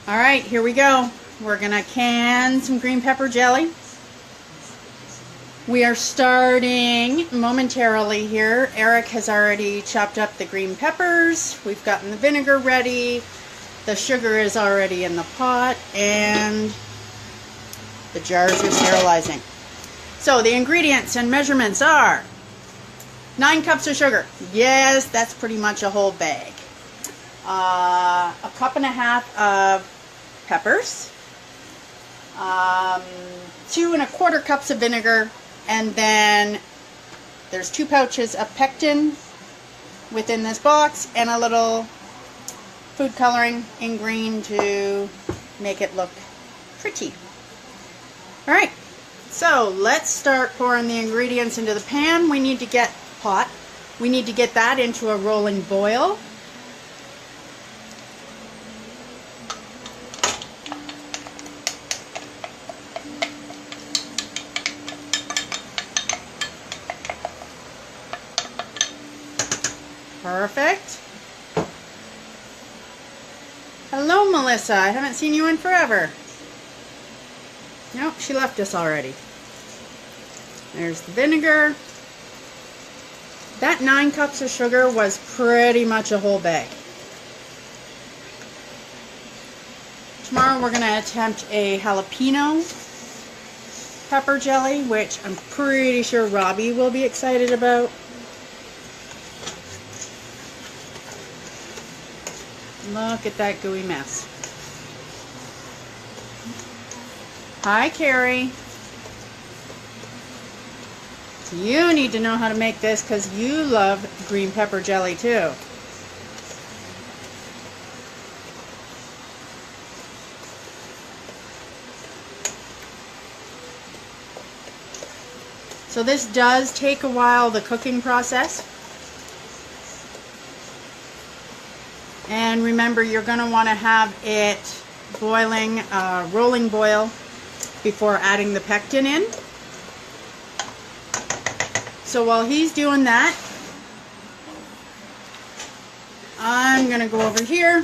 All right, here we go. We're gonna can some green pepper jelly. We are starting momentarily here. Eric has already chopped up the green peppers. We've gotten the vinegar ready. The sugar is already in the pot, and the jars are sterilizing. So the ingredients and measurements are 9 cups of sugar. Yes, that's pretty much a whole bag. A cup and a half of peppers. 2 1/4 cups of vinegar. And then there's 2 pouches of pectin within this box, and a little food coloring in green to make it look pretty. All right, so let's start pouring the ingredients into the pan. We need to get We need to get that into a rolling boil. Perfect. Hello, Melissa. I haven't seen you in forever. Nope, she left us already. There's the vinegar. That 9 cups of sugar was pretty much a whole bag. Tomorrow we're going to attempt a jalapeno pepper jelly, which I'm pretty sure Robbie will be excited about. Look at that gooey mess. Hi, Carrie. You need to know how to make this because you love green pepper jelly too. So this does take a while, the cooking process. And remember, you're going to want to have it boiling, rolling boil before adding the pectin in. So while he's doing that, I'm going to go over here,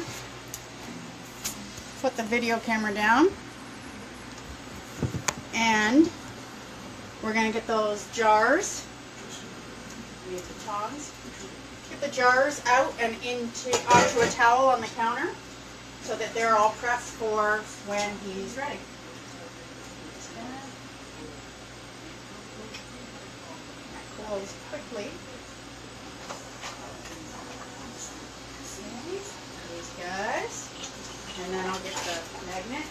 put the video camera down, and we're going to get those jars. Use the tongs. Get the jars out and onto a towel on the counter so that they're all prepped for when he's ready. That cools quickly. These guys. And then I'll get the magnet.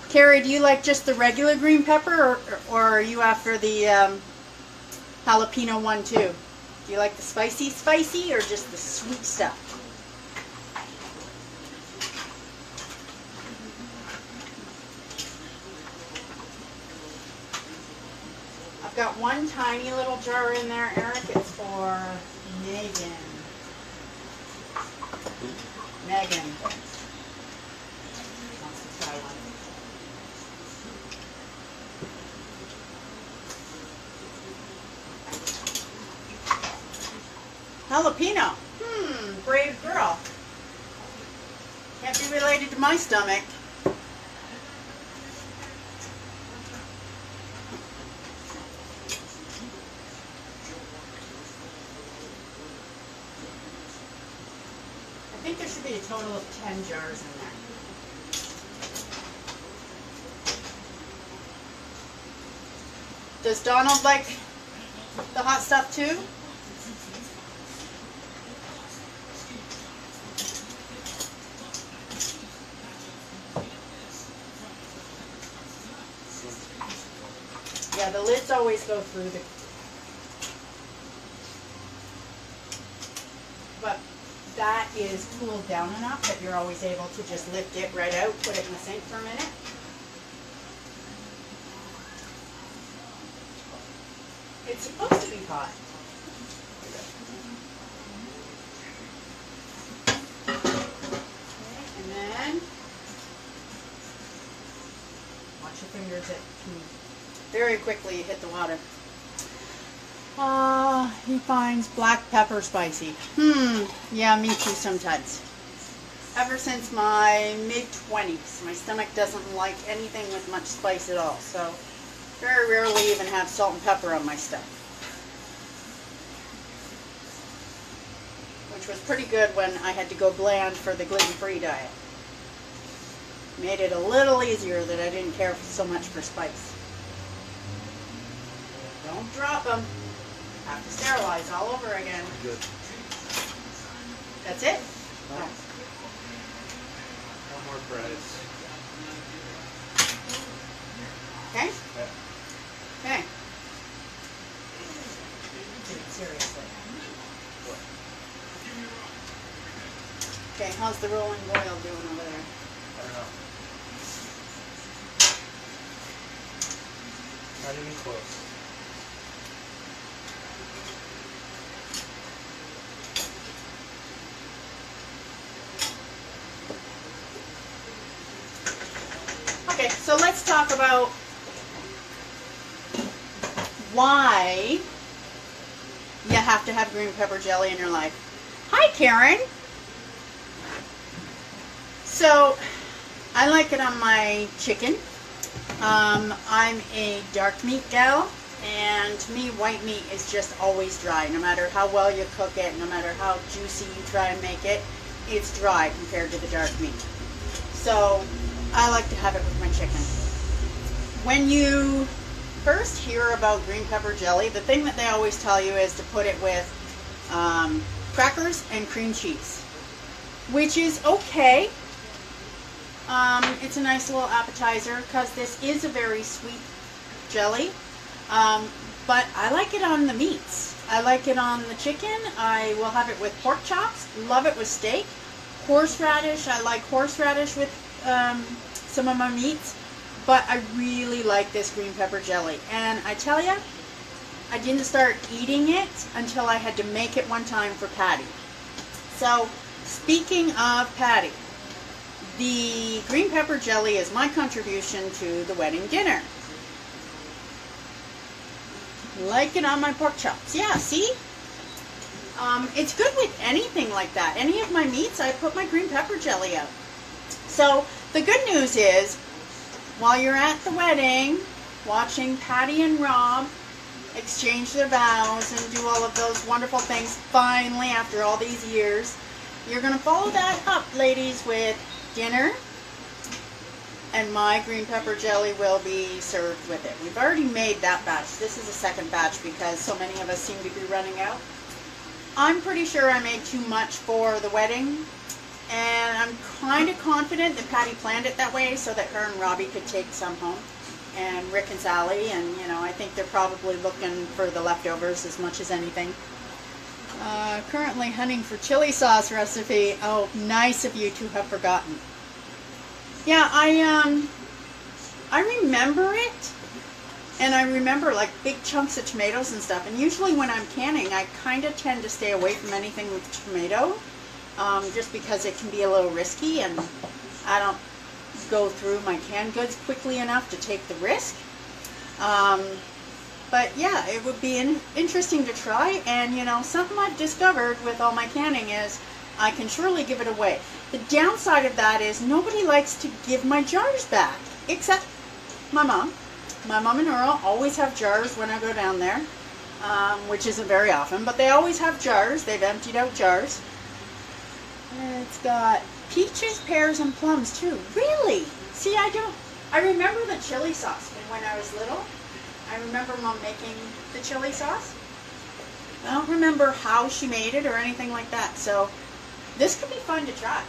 Carrie, do you like just the regular green pepper, or are you after the jalapeno one too? Do you like the spicy, or just the sweet stuff? I've got one tiny little jar in there, Eric. It's for Megan. Megan wants to try one. Jalapeno. Brave girl. Can't be related to my stomach. I think there should be a total of 10 jars in there. Does Donald like the hot stuff too? Yeah, the lids always go through the... But that is cooled down enough that you're always able to just lift it right out, put it in the sink for a minute. It's supposed to be hot. Okay, and then watch your fingers. It can very quickly hit the water. He finds black pepper spicy. Yeah, me too sometimes. Ever since my mid-20s, my stomach doesn't like anything with much spice at all, so very rarely even have salt and pepper on my stuff. Which was pretty good when I had to go bland for the gluten-free diet. Made it a little easier that I didn't care so much for spice. Don't drop them. Have to sterilize all over again. Good. That's it? No. Oh. One more fries. Okay? Yeah. Okay. Dude, seriously. What? Okay, how's the rolling boil doing over there? I don't know. Not even close. Okay, so let's talk about why you have to have green pepper jelly in your life. Hi, Karen. So, I like it on my chicken. I'm a dark meat gal, and to me, white meat is just always dry. No matter how well you cook it, no matter how juicy you try and make it, it's dry compared to the dark meat. So, I like to have it with my chicken. When you first hear about green pepper jelly, the thing that they always tell you is to put it with crackers and cream cheese, which is okay. It's a nice little appetizer because this is a very sweet jelly, but I like it on the meats. I like it on the chicken. I will have it with pork chops, love it with steak. Horseradish, I like horseradish with some of my meats, but I really like this green pepper jelly. And I tell you, I didn't start eating it until I had to make it one time for Patty. So, speaking of Patty, the green pepper jelly is my contribution to the wedding dinner. Like it on my pork chops. Yeah, see? It's good with anything like that. Any of my meats, I put my green pepper jelly out. So, the good news is, while you're at the wedding, watching Patty and Rob exchange their vows and do all of those wonderful things, finally, after all these years, you're going to follow that up, ladies, with dinner, and my green pepper jelly will be served with it. We've already made that batch. This is a second batch because so many of us seem to be running out. I'm pretty sure I made too much for the wedding, and I'm kind of confident that Patty planned it that way so that her and Robbie could take some home, and Rick and Sally, and you know, I think they're probably looking for the leftovers as much as anything. Currently hunting for chili sauce recipe. Oh, nice of you to have forgotten. Yeah, I remember it, and I remember like big chunks of tomatoes and stuff, and usually when I'm canning, I kind of tend to stay away from anything with tomato, just because it can be a little risky, and I don't go through my canned goods quickly enough to take the risk. But yeah, it would be interesting to try, and you know, something I've discovered with all my canning is I can surely give it away. The downside of that is nobody likes to give my jars back, except my mom. My mom and Earl always have jars when I go down there, which isn't very often, but they always have jars. They've emptied out jars. It's got peaches, pears, and plums too. Really? See, I remember the chili sauce from when I was little. I remember Mom making the chili sauce. I don't remember how she made it or anything like that, so this could be fun to try.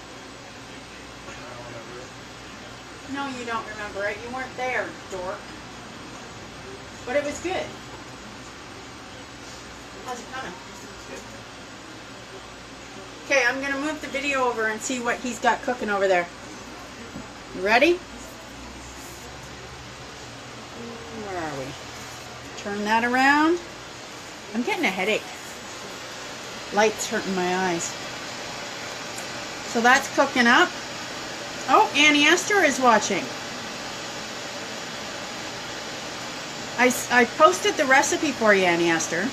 No, you don't remember it. You weren't there, dork. But it was good. How's it coming? Okay, I'm going to move the video over and see what he's got cooking over there. You ready? Where are we? Turn that around. I'm getting a headache. Light's hurting my eyes. So that's cooking up. Oh, Annie Esther is watching. I posted the recipe for you, Annie Esther.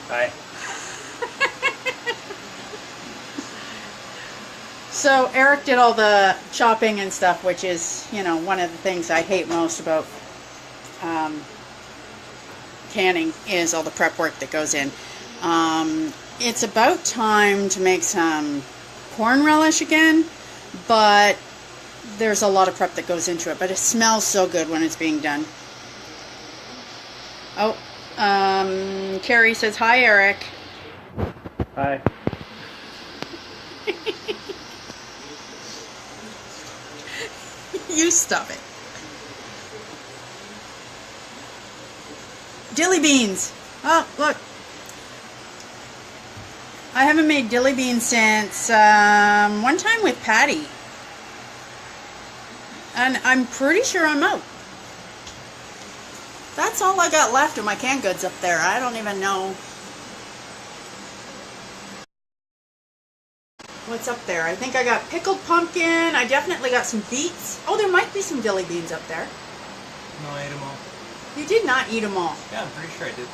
Hi. So Eric did all the chopping and stuff, which is, you know, one of the things I hate most about canning is all the prep work that goes in. It's about time to make some corn relish again, but there's a lot of prep that goes into it, but it smells so good when it's being done. Oh, Carrie says, hi, Eric. Hi. You stop it. Dilly beans. Oh, look. I haven't made dilly beans since one time with Patty. And I'm pretty sure I'm out. That's all I got left of my canned goods up there. I don't even know what's up there. I think I got pickled pumpkin. I definitely got some beets. Oh, there might be some dilly beans up there. No, I ate them all. You did not eat them all. Yeah, I'm pretty sure I did.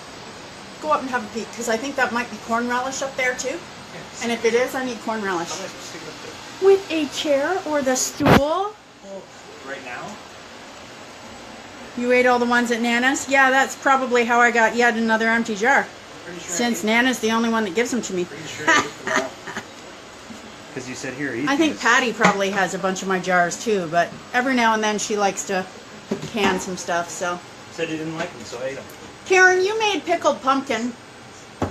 Go up and have a peek, because I think that might be corn relish up there too. Yes. And if it is, I need corn relish. I'll let you stick it up there. With a chair or the stool? Well, right now? You ate all the ones at Nana's? Yeah, that's probably how I got yet another empty jar. Pretty sure Since Nana's the only one that gives them to me. Pretty sure I ate them all. Because you said, here, eat I think these. Patty probably has a bunch of my jars too, but every now and then she likes to can some stuff, so. Said you didn't like them, so I ate them. Karen, you made pickled pumpkin.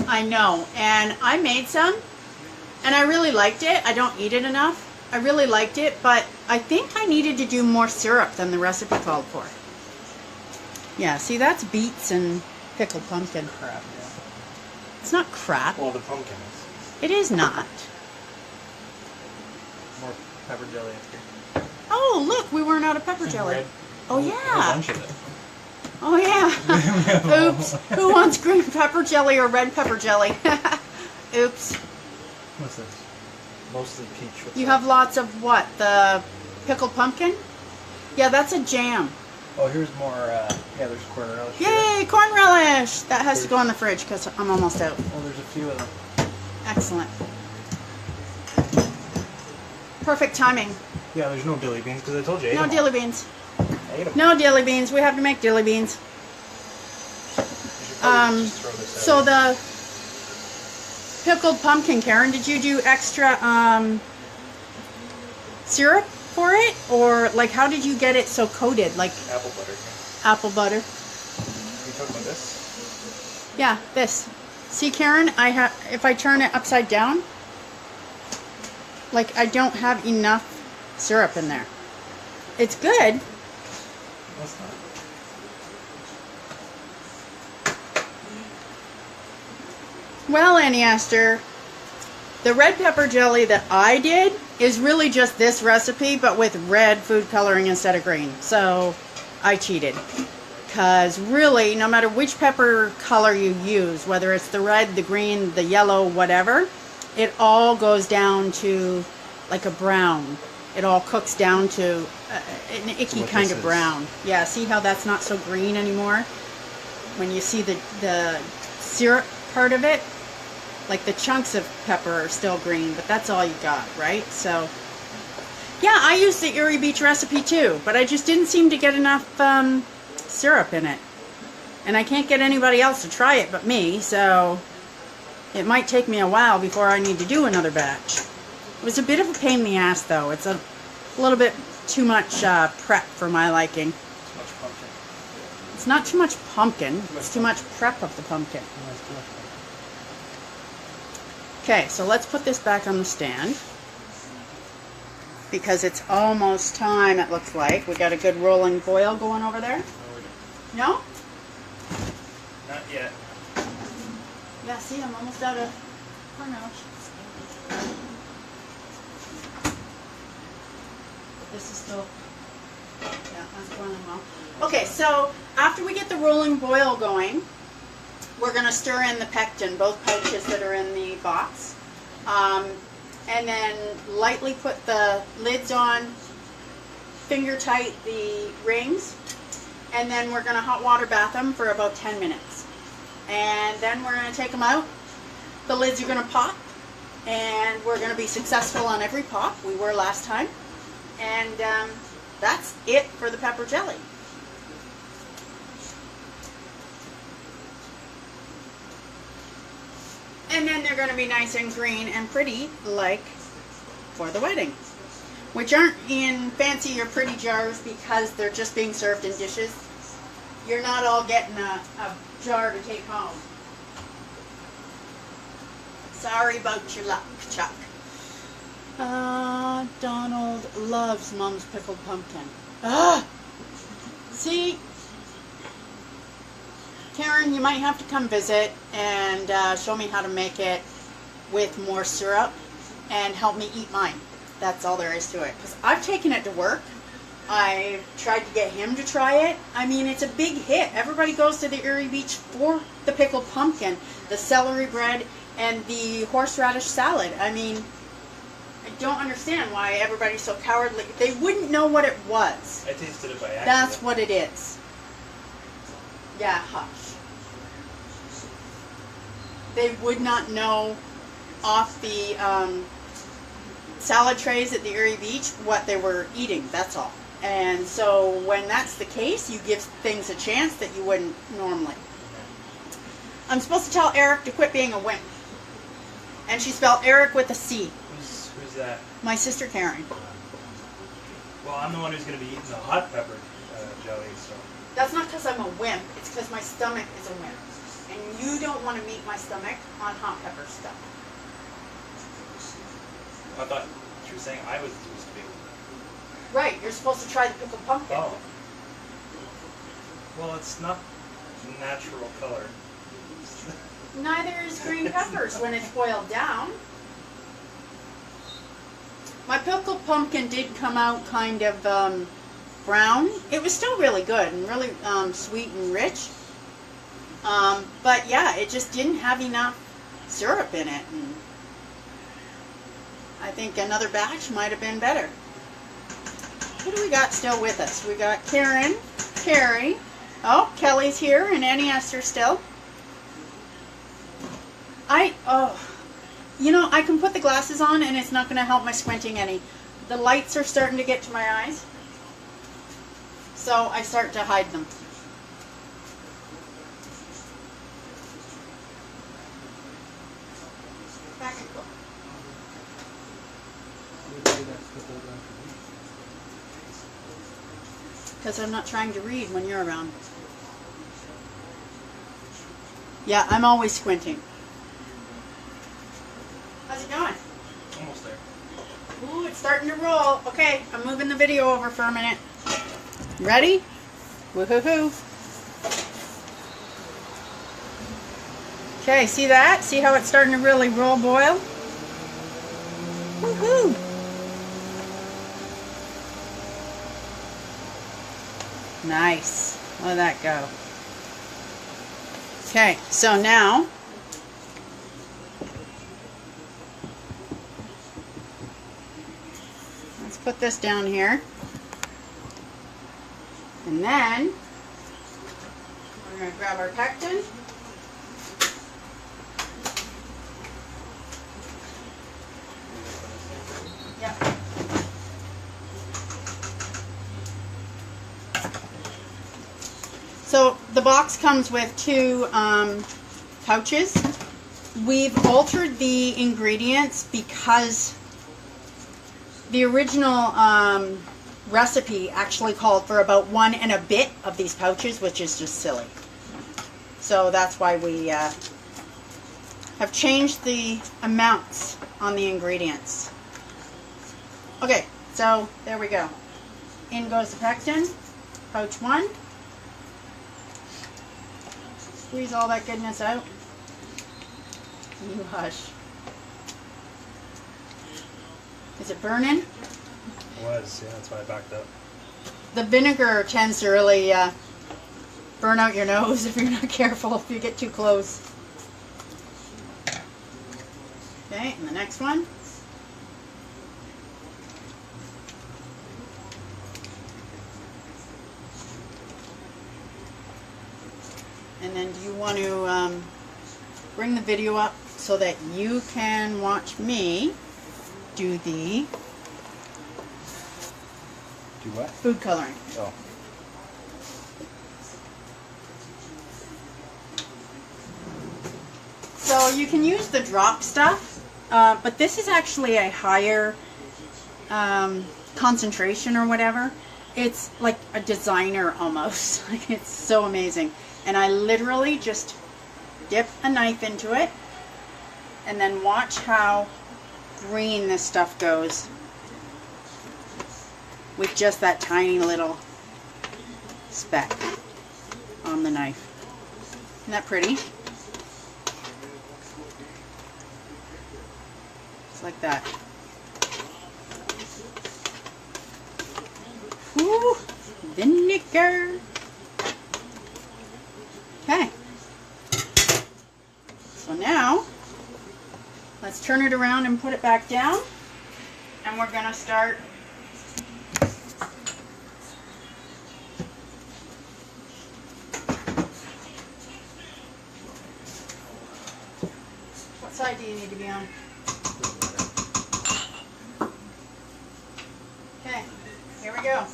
I know, and I made some, and I really liked it. I don't eat it enough. I really liked it, but I think I needed to do more syrup than the recipe called for. Yeah, see, that's beets and pickled pumpkin. Crap, yeah. It's not crap. Well, the pumpkin is. It is not. More pepper jelly up here. Oh, look, we weren't out of pepper jelly. Red. Oh, A yeah. bunch of it. Oh, yeah. Oops. Who wants green pepper jelly or red pepper jelly? Oops. What's this? Mostly peach. What's You that? have lots of what? The pickled pumpkin? Yeah, that's a jam. Oh, here's more, yeah, there's corn relish. Yay, corn relish! That has to go in the fridge because I'm almost out. Well, there's a few of them. Excellent. Perfect timing. Yeah, there's no dilly beans because I told you I ate No them all. dilly beans. I ate them. No dilly beans. We have to make dilly beans. You should probably just throw this out. So the pickled pumpkin, Karen, did you do extra syrup for it? Or, like, how did you get it so coated? Like Apple butter. apple butter? Are you talking about this? Yeah, this. See, Karen, if I turn it upside down, like, I don't have enough syrup in there. It's good. That's not. Well, Annie Astor, the red pepper jelly that I did is really just this recipe, but with red food coloring instead of green. So I cheated. Because really, no matter which pepper color you use, whether it's the red, the green, the yellow, whatever, it all goes down to like a brown. It all cooks down to an icky what kind this of is. brown. Yeah, see how that's not so green anymore? When you see the syrup part of it, like the chunks of pepper are still green, but that's all you got, right? So, yeah, I used the Erie Beach recipe too, but I just didn't seem to get enough syrup in it. And I can't get anybody else to try it but me, so it might take me a while before I need to do another batch. It was a bit of a pain in the ass, though. It's a little bit too much prep for my liking. Too much pumpkin. It's not too much pumpkin. It's too much prep of the pumpkin. No, it's too much pumpkin. Okay, so let's put this back on the stand. Because it's almost time, it looks like. We got a good rolling boil going over there. No, we don't. No? Not yet. Yeah, see, I'm almost out of corn relish. This is still, yeah, that's boiling well. Okay, so after we get the rolling boil going, we're going to stir in the pectin, both pouches that are in the box. And then lightly put the lids on, finger tight the rings, and then we're going to hot water bath them for about 10 minutes. And then we're going to take them out. The lids are going to pop, and we're going to be successful on every pop. We were last time. And that's it for the pepper jelly. And then they're going to be nice and green and pretty like for the wedding. Which aren't in fancy or pretty jars because they're just being served in dishes. You're not all getting a jar to take home. Sorry about your luck, Chuck. Donald loves Mom's pickled pumpkin. See? Karen, you might have to come visit and show me how to make it with more syrup and help me eat mine. That's all there is to it. Because I've taken it to work. I tried to get him to try it. I mean, it's a big hit. Everybody goes to the Erie Beach for the pickled pumpkin, the celery bread, and the horseradish salad. I mean, I don't understand why everybody's so cowardly. They wouldn't know what it was. I tasted it by accident. That's what it is. Yeah, hush. They would not know off the salad trays at the Erie Beach what they were eating, that's all. And so when that's the case, you give things a chance that you wouldn't normally. I'm supposed to tell Eric to quit being a wimp. And she spelled Eric with a C. Who's that? My sister Karen. Well, I'm the one who's going to be eating the hot pepper jelly, so. That's not because I'm a wimp, it's because my stomach is a wimp. And you don't want to meet my stomach on hot pepper stuff. I thought she was saying I was supposed to be. Right, you're supposed to try the pickled pumpkin. Oh. Well, it's not natural color. Neither is green peppers when it's boiled down. My pickled pumpkin did come out kind of brown. It was still really good and really sweet and rich. But yeah, it just didn't have enough syrup in it. And I think another batch might have been better. Who do we got still with us? We got Karen, Carrie. Oh, Kelly's here and Annie Esther still. You know, I can put the glasses on and it's not going to help my squinting any. The lights are starting to get to my eyes. So I start to hide them. Back and go. Because I'm not trying to read when you're around. Yeah, I'm always squinting. How's it going? Almost there. Ooh, it's starting to roll. Okay, I'm moving the video over for a minute. Ready? Woohoo! Okay, see that? See how it's starting to really roll boil? Woohoo! Nice. Let that go. Okay, so now let's put this down here. And then we're going to grab our pectin. Yep. So the box comes with two pouches. We've altered the ingredients because the original recipe actually called for about 1 and a bit of these pouches, which is just silly. So that's why we have changed the amounts on the ingredients. Okay, so there we go. In goes the pectin, pouch 1. Squeeze all that goodness out. You hush. Is it burning? It was, yeah, that's why I backed up. The vinegar tends to really burn out your nose if you're not careful, if you get too close. Okay, and the next one. And then do you want to bring the video up so that you can watch me do the what? food coloring? Oh. So you can use the drop stuff, but this is actually a higher concentration or whatever. It's like a designer almost. Like, it's so amazing. And I literally just dip a knife into it and then watch how green this stuff goes with just that tiny little speck on the knife. Isn't that pretty? Just like that. Woo! Vinegar. Okay. So now, let's turn it around and put it back down. And we're going to start what side do you need to be on? Okay, here we go.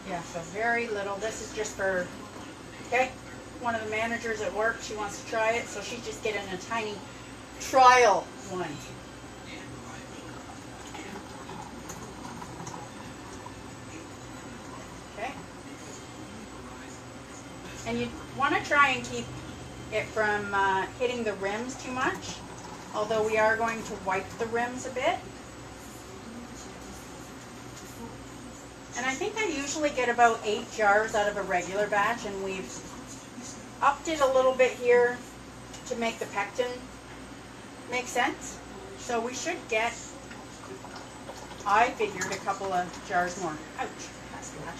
Yeah, so very little. This is just for, okay, one of the managers at work, she wants to try it, so she's just getting a tiny trial one. Okay. And you want to try and keep it from hitting the rims too much, although we are going to wipe the rims a bit. And I think I usually get about 8 jars out of a regular batch, and we've upped it a little bit here to make the pectin make sense. So we should get, I figured, a couple of jars more. Ouch, that's flash.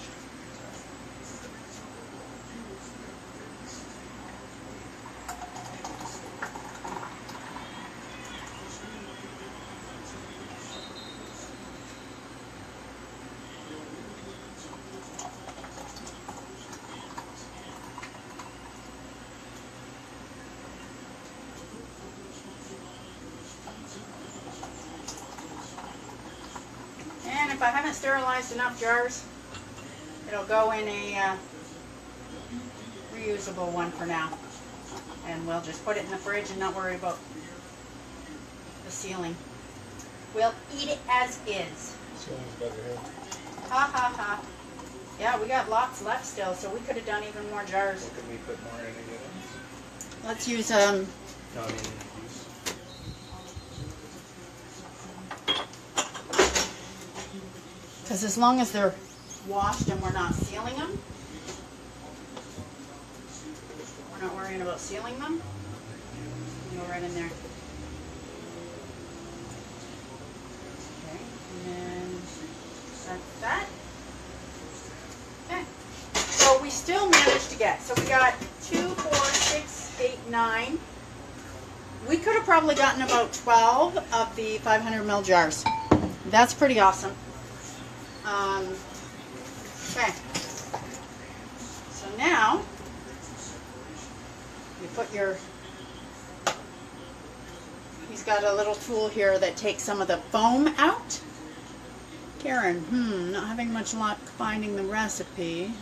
If I haven't sterilized enough jars, it'll go in a reusable one for now. And we'll just put it in the fridge and not worry about the sealing. We'll eat it as is. Ha ha ha. Yeah, we got lots left still, so we could have done even more jars. Could we put more in again? Let's use No, I mean, because as long as they're washed and we're not sealing them, we're not worrying about sealing them. Go right in there. Okay, and then that's that. Okay, so we still managed to get, so we got 2, 4, 6, 8, 9. We could have probably gotten about 12 of the 500 ml jars. That's pretty awesome. Okay, so now you put your, he's got a little tool here that takes some of the foam out. Karen, not having much luck finding the recipe.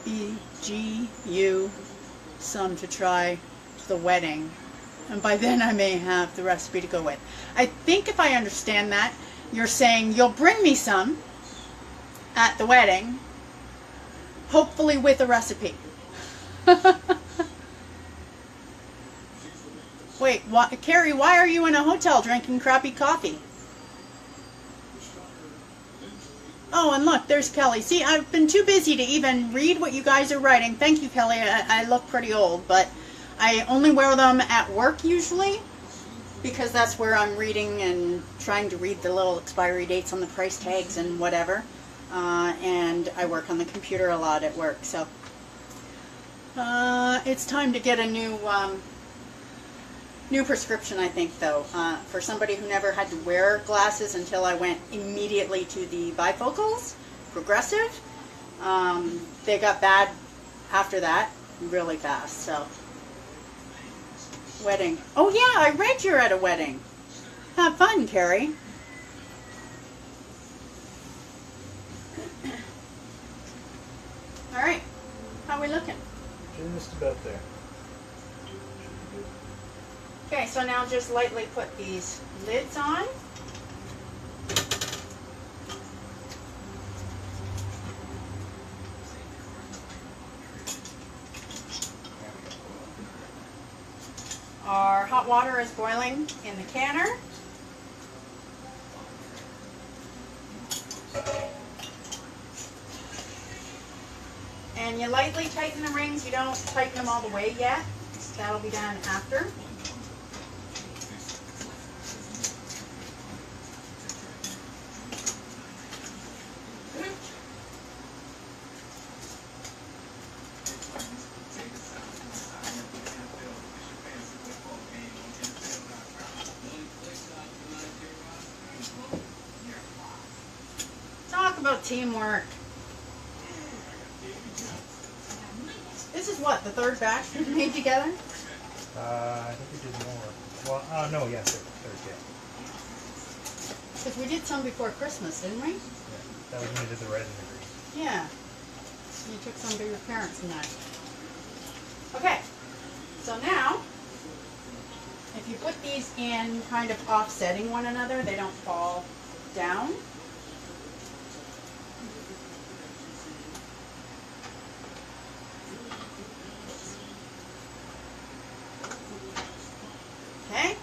BGU, some to try for the wedding. And by then I may have the recipe to go with. I think if I understand that, you're saying you'll bring me some at the wedding, hopefully with a recipe. Wait, Carrie, why are you in a hotel drinking crappy coffee? Oh, and look, there's Kelly. See, I've been too busy to even read what you guys are writing. Thank you, Kelly. I look pretty old, but I only wear them at work usually, because that's where I'm reading and trying to read the little expiry dates on the price tags and whatever. And I work on the computer a lot at work, so it's time to get a new New prescription, I think, though. For somebody who never had to wear glasses until I went immediately to the bifocals, progressive, they got bad after that really fast. So, wedding. Oh yeah, I read you're at a wedding. Have fun, Carrie. All right, how are we looking? Just about there. Okay, so now just lightly put these lids on. Our hot water is boiling in the canner. And you lightly tighten the rings. You don't tighten them all the way yet. That'll be done after. Talk about teamwork. This is what, the third batch we've made together? I think we did more. Well, no, yeah, third, yeah. Because we did some before Christmas, didn't we? Yeah. That was when we did the red and the green. Yeah. You took some to your parents and that. Okay. So now, if you put these in kind of offsetting one another, they don't fall down. Okay.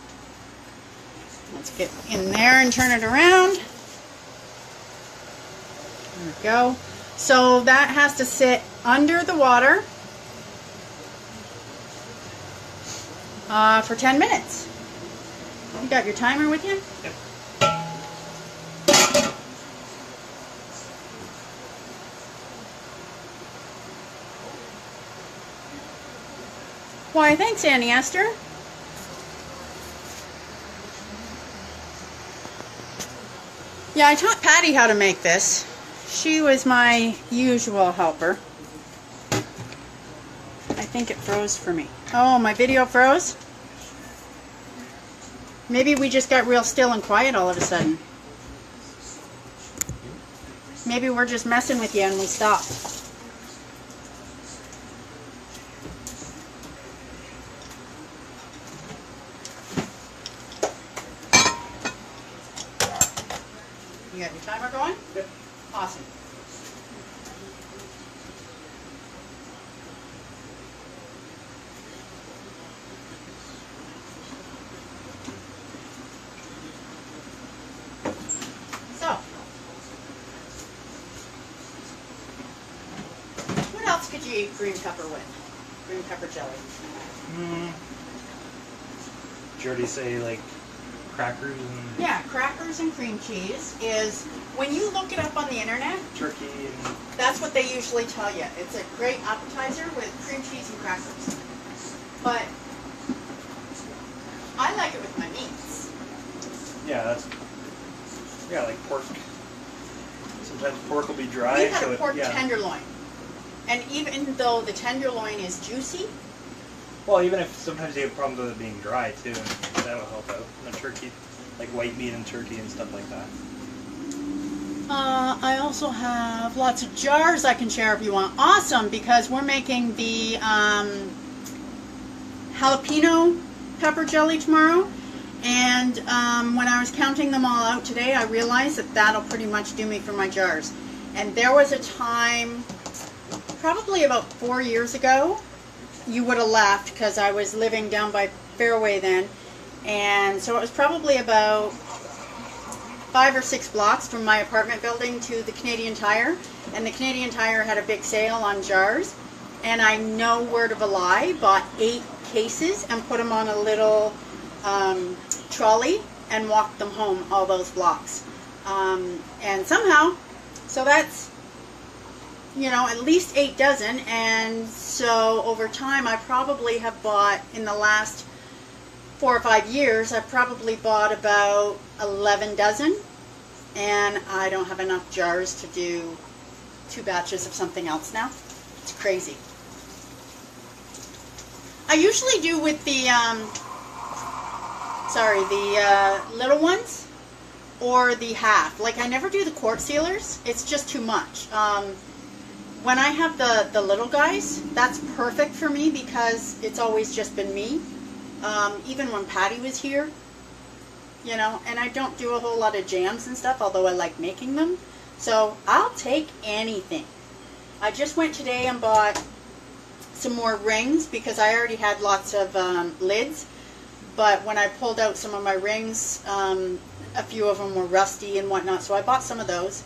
Let's get in there and turn it around. There we go. So that has to sit under the water for 10 minutes. You got your timer with you? Yep. Why, thanks, Annie Esther. Yeah, I taught Patty how to make this. She was my usual helper. I think it froze for me. Oh, my video froze? Maybe we just got real still and quiet all of a sudden. Maybe we're just messing with you and we stopped. You got your timer going? Yep. Awesome. So, what else could you eat green pepper with? Green pepper jelly. Did you already say, like, crackers and Yeah, crackers and cream cheese is, when you look it up on the internet, turkey and... that's what they usually tell you. It's a great appetizer with cream cheese and crackers. But I like it with my meats. Yeah, that's... Yeah, like pork. Sometimes pork will be dry. We had so a pork yeah. tenderloin. And even though the tenderloin is juicy, Well, even if sometimes you have problems with it being dry too, and that'll help out. And the turkey, like white meat and turkey and stuff like that. I also have lots of jars I can share if you want. Awesome, because we're making the jalapeno pepper jelly tomorrow. And when I was counting them all out today, I realized that that'll pretty much do me for my jars. And there was a time, probably about 4 years ago, you would have laughed because I was living down by Fairway then. And so it was probably about 5 or 6 blocks from my apartment building to the Canadian Tire. And the Canadian Tire had a big sale on jars. And I, no word of a lie, bought 8 cases and put them on a little trolley and walked them home all those blocks. And somehow, so that's, you know, at least 8 dozen. And so over time, I probably have bought, in the last 4 or 5 years, I've probably bought about 11 dozen, and I don't have enough jars to do 2 batches of something else now. It's crazy. I usually do with the, little ones or the half. Like, I never do the quart sealers. It's just too much. When I have the little guys, that's perfect for me because it's always just been me. Even when Patty was here, you know, and I don't do a whole lot of jams and stuff, although I like making them. So I'll take anything. I just went today and bought some more rings because I already had lots of lids. But when I pulled out some of my rings, a few of them were rusty and whatnot. So I bought some of those,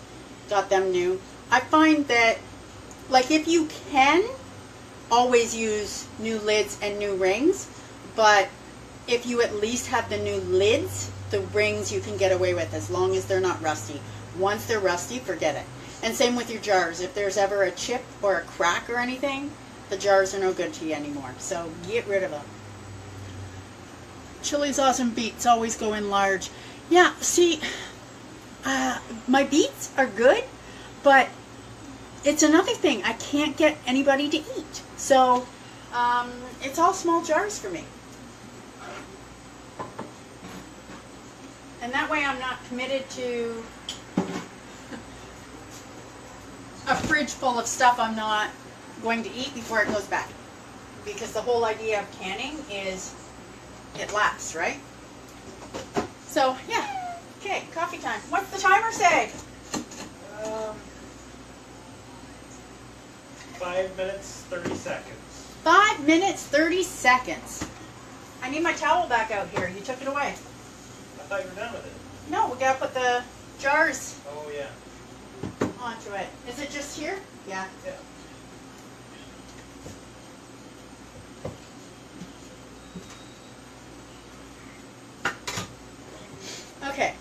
got them new. I find that, like, if you can, always use new lids and new rings. But if you at least have the new lids, the rings you can get away with as long as they're not rusty. Once they're rusty, forget it. And same with your jars. If there's ever a chip or a crack or anything, the jars are no good to you anymore. So get rid of them. Chili sauce and beets always go in large. Yeah, see, my beets are good, but it's another thing. I can't get anybody to eat. So it's all small jars for me. And that way I'm not committed to a fridge full of stuff I'm not going to eat before it goes bad. Because the whole idea of canning is it lasts, right? So, yeah. Okay, coffee time. What's the timer say? 5 minutes, 30 seconds. 5 minutes, 30 seconds. I need my towel back out here. You took it away. I thought you were done with it. No, we gotta put the jars Oh, yeah. onto it. Is it just here? Yeah. Yeah. Okay.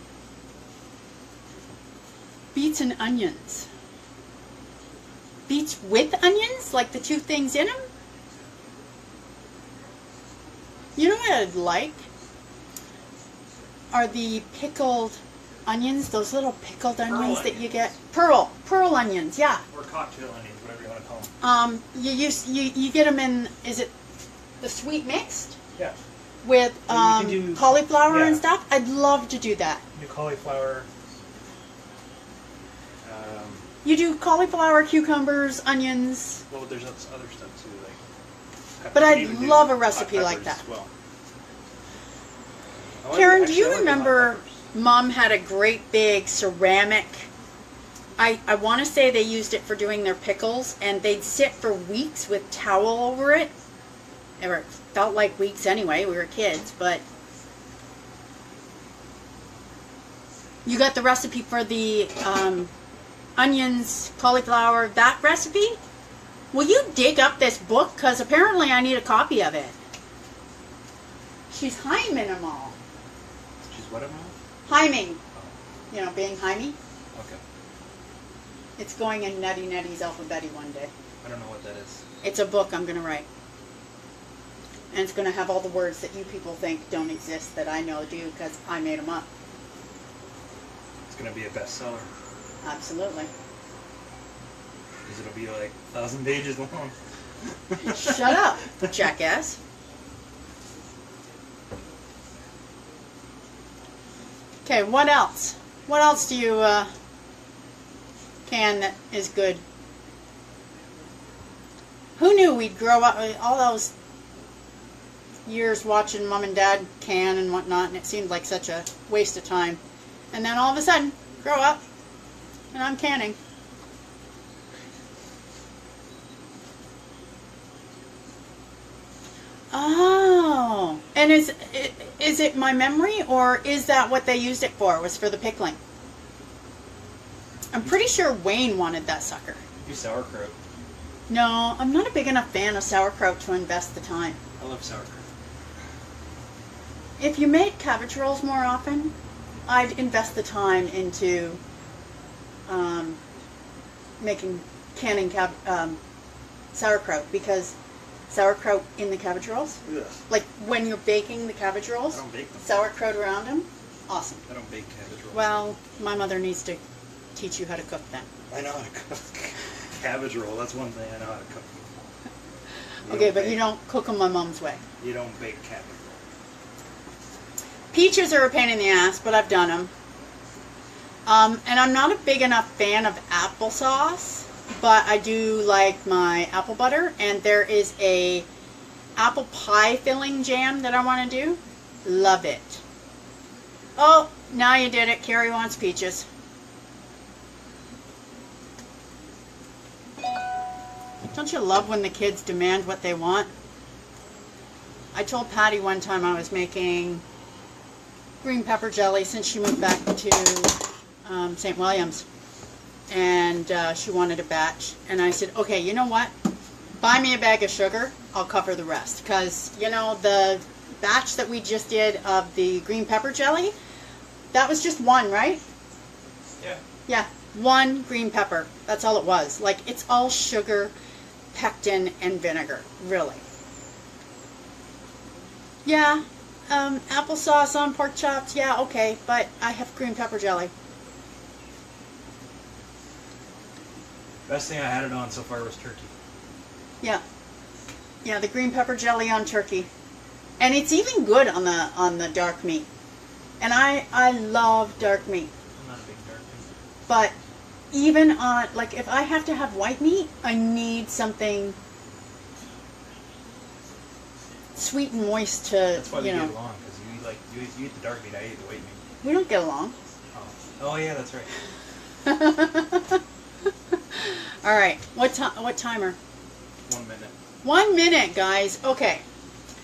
Beets and onions. Beets with onions? Like the 2 things in them? You know what I'd like? Are the pickled onions, those little pickled onions that you get. Pearl onions, yeah. Or cocktail onions, whatever you want to call them. You get them in, is it the sweet mixed? Yeah. With You can do- cauliflower and yeah. stuff? I'd love to do that. New cauliflower. You do cauliflower, cucumbers, onions. Well, there's other stuff too, like. But you I'd can even do love a hot recipe like peppers that. as well. Karen, do Actually, you I like hot remember peppers. Mom had a great big ceramic, I want to say they used it for doing their pickles, and they'd sit for weeks with towel over it. It felt like weeks anyway, we were kids, but you got the recipe for the onions, cauliflower, that recipe? Will you dig up this book? Because apparently I need a copy of it. She's hymning them all. She's what am Hyming. You know, being hymie. I? Okay. It's going in Nutty Nutty's alphabet one day. I don't know what that is. It's a book I'm going to write. And it's going to have all the words that you people think don't exist that I know do because I made them up. It's going to be a bestseller. Absolutely. Because it'll be like 1,000 pages long. Shut up, jackass. Okay, what else? What else do you can that is good? Who knew we'd grow up all those years watching Mom and Dad can and whatnot, and it seemed like such a waste of time. And then all of a sudden, grow up, and I'm canning. Oh, and is it my memory, or is that what they used it for? Was for the pickling? I'm pretty sure Wayne wanted that sucker. Do sauerkraut. No, I'm not a big enough fan of sauerkraut to invest the time. I love sauerkraut. If you made cabbage rolls more often, I'd invest the time into canning sauerkraut, because sauerkraut in the cabbage rolls? Yes. Like when you're baking the cabbage I rolls? don't bake them. Sauerkraut around them? Awesome. I don't bake cabbage rolls. Well, my mother needs to teach you how to cook then. I know how to cook cabbage roll. That's one thing I know how to cook. Okay, but you don't cook them my mom's way. You don't bake cabbage roll. Peaches are a pain in the ass, but I've done them. And I'm not a big enough fan of applesauce, but I do like my apple butter. And there is a apple pie filling jam that I want to do. Love it. Oh, now you did it. Carrie wants peaches. Don't you love when the kids demand what they want? I told Patty one time I was making green pepper jelly since she moved back to St. Williams. And she wanted a batch. And I said, okay, you know what? Buy me a bag of sugar. I'll cover the rest. Because, you know, the batch that we just did of the green pepper jelly, that was just one, right? Yeah. Yeah, one green pepper. That's all it was. Like, it's all sugar, pectin, and vinegar. Really. Yeah, applesauce on pork chops. Yeah, okay. But I have green pepper jelly. Best thing I had it on so far was turkey. Yeah. Yeah, the green pepper jelly on turkey. And it's even good on the dark meat. And I love dark meat. I'm not a big dark meat. But even on, like, if I have to have white meat, I need something sweet and moist to, That's why we you know. get along, because you eat the dark meat, I eat the white meat. We don't get along. Oh yeah, that's right. All right. What timer? 1 minute. 1 minute, guys. Okay.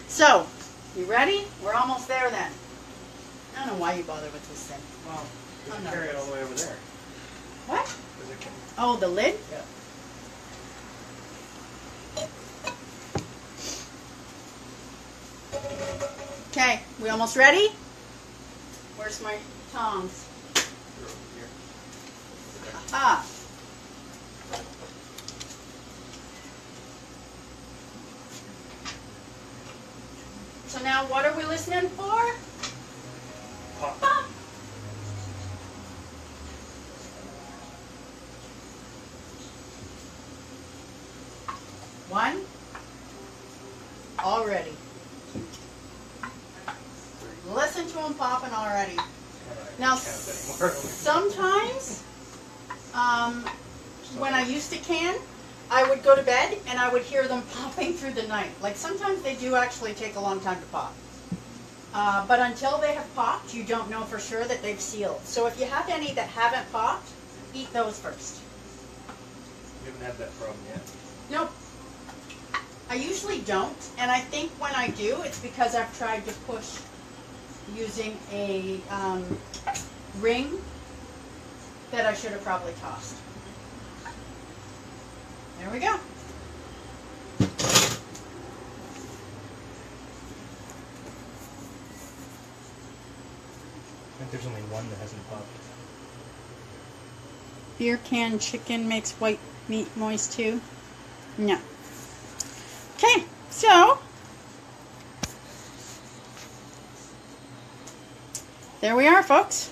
So, you ready? We're almost there then. I don't know why you bother with this thing. Well, you I'm can not- carry it all the way over there. What? 'Cause it can- Oh, the lid? Yeah. Okay. We almost ready? Where's my tongs? They're over here. Ah. So now what are we listening for? Pop. Pop. One. Already. Listen to them popping already. Now, sometimes, when I used to can, I would go to bed and I would hear them popping through the night. Like sometimes they do actually take a long time to pop. But until they have popped, you don't know for sure that they've sealed. So if you have any that haven't popped, eat those first. You haven't had that problem yet. Nope. I usually don't, and I think when I do, it's because I've tried to push using a ring that I should have probably tossed. There we go. I think there's only one that hasn't popped. Beer can chicken makes white meat moist too? No. Okay, so there we are, folks.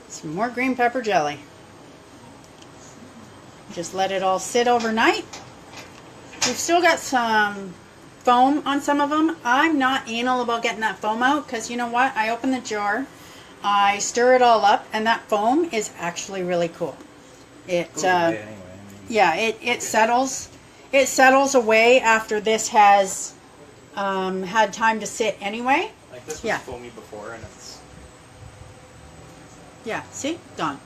Some more green pepper jelly. Just let it all sit overnight. We've still got some foam on some of them. I'm not anal about getting that foam out because you know what? I open the jar, I stir it all up, and that foam is actually really cool. It Goes away anyway. I mean, yeah, it settles. It settles away after this has had time to sit anyway. like this was Yeah. foamy before, and it's Yeah, see? Gone.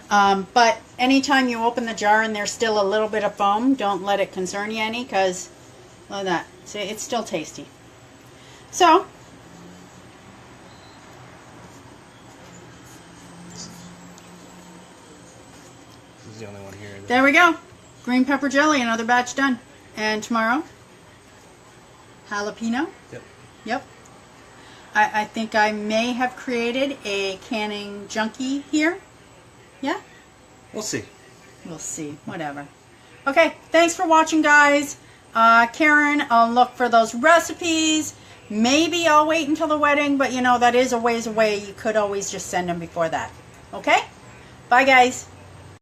But anytime you open the jar and there's still a little bit of foam, don't let it concern you any because look at that. See, it's still tasty. So, this is the only one here. there we go. Green pepper jelly, another batch done. And tomorrow, jalapeno. Yep. Yep. I think I may have created a canning junkie here. Yeah? We'll see. We'll see. Whatever. Okay, thanks for watching, guys. Karen, I'll look for those recipes. Maybe I'll wait until the wedding, but you know, that is a ways away. You could always just send them before that. Okay? Bye, guys.